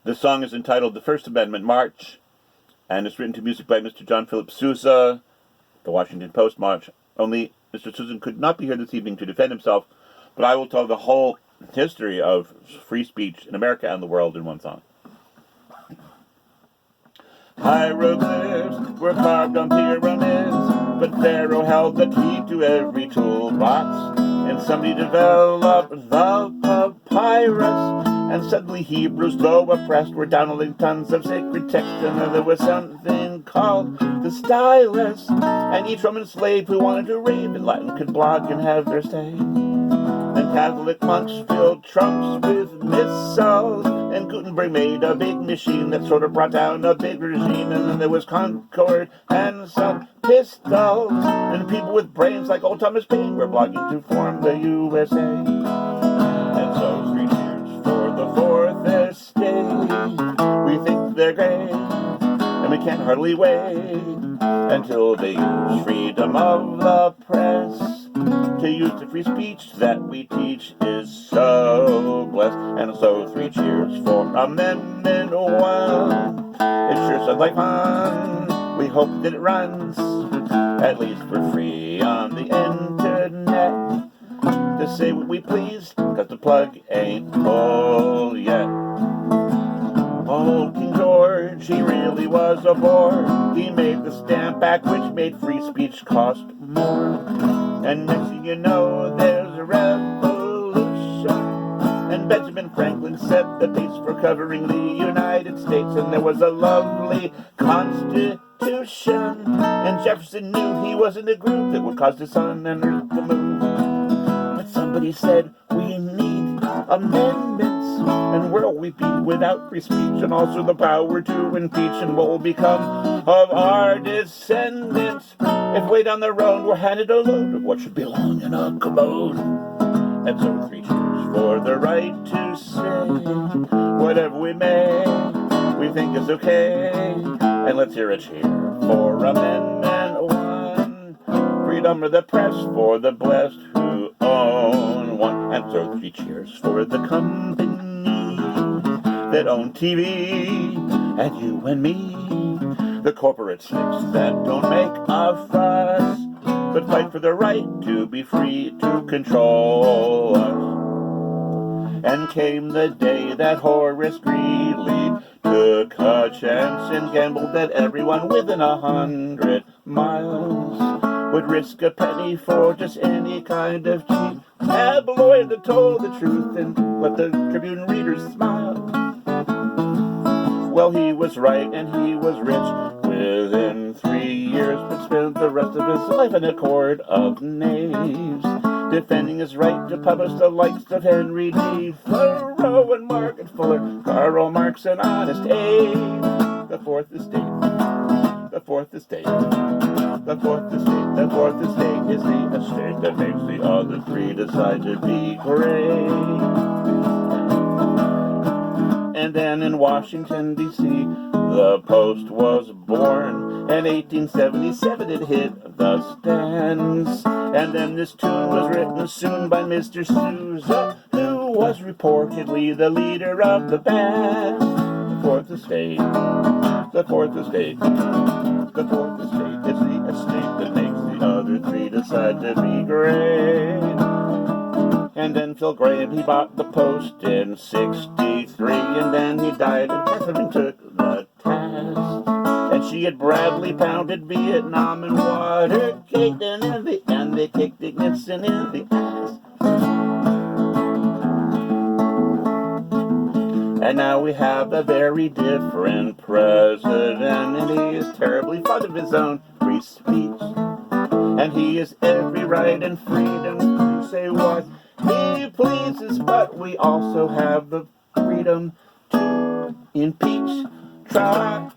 The song is entitled The First Amendment March, and it's written to music by Mr. John Philip Sousa, the Washington Post March. Only Mr. Sousa could not be here this evening to defend himself, but I will tell the whole history of free speech in America and the world in one song. Hieroglyphs were carved on pyramids, but Pharaoh held the key to every toolbox, and somebody developed the papyrus, and suddenly Hebrews, though oppressed, were downloading tons of sacred text, and then there was something called the stylus, and each Roman slave who wanted to rave in Latin could blog and have their say. And Catholic monks filled trunks with missiles, and Gutenberg made a big machine that sort of brought down a big regime, and then there was Concord and some pistols, and people with brains like old Thomas Paine were blogging to form the USA. And so 3 cheers for the Fourth Estate. We think they're great, and we can't hardly wait until they use freedom of the press to use the free speech that we teach is so blessed. And so 3 cheers for Amendment 1. It sure sounds like fun. We hope that it runs, at least for free on the internet, to say what we please, cause the plug ain't full yet. Old King George, he really was a bore. He made the Stamp Act, which made free speech cost more. And next thing you know, there's a revolution, and Benjamin Franklin set the pace for covering the United States, and there was a lovely Constitution, and Jefferson knew he was in a group that would cause the sun and earth to move. But somebody said, we need amendments, and where will we be without free speech, and also the power to impeach, and what will become of our descendants if way down the road we're handed a load of what should belong in a commode. And so 3 cheers for the right to say whatever we may, we think is okay. And let's hear a cheer for Amendment 1, freedom of the press for the blessed who own one. And so 3 cheers for the company that own TV, and you and me, the corporate slicks that don't make a fuss, but fight for the right to be free to control us. And came the day that Horace Greeley took a chance and gambled that everyone within 100 miles would risk a penny for just any kind of cheap tabloid that told the truth and let the Tribune readers smile. Well, he was right and he was rich within 3 years, but spent the rest of his life in a court of knaves, defending his right to publish the likes of Henry D. Thoreau and Margaret Fuller, Karl Marx and Honest Abe. The Fourth Estate, the Fourth Estate, the Fourth Estate, the Fourth Estate is the estate that makes the other 3 decide to be great. And then in Washington, D.C., the Post was born. In 1877, it hit the stands. And then this tune was written soon by Mr. Sousa, who was reportedly the leader of the band. The Fourth Estate, the Fourth Estate, the Fourth Estate is the estate that makes the other 3 decide to be great. And then Phil Graham, he bought the Post in 63, and then he died, and Catherine took the task. And she had Bradley pounded Vietnam and Watergate, and in the end they kicked Nixon in the ass. And now we have a very different president, and he is terribly fond of his own free speech. And he has every right and freedom to say what he pleases, but we also have the freedom to impeach, try,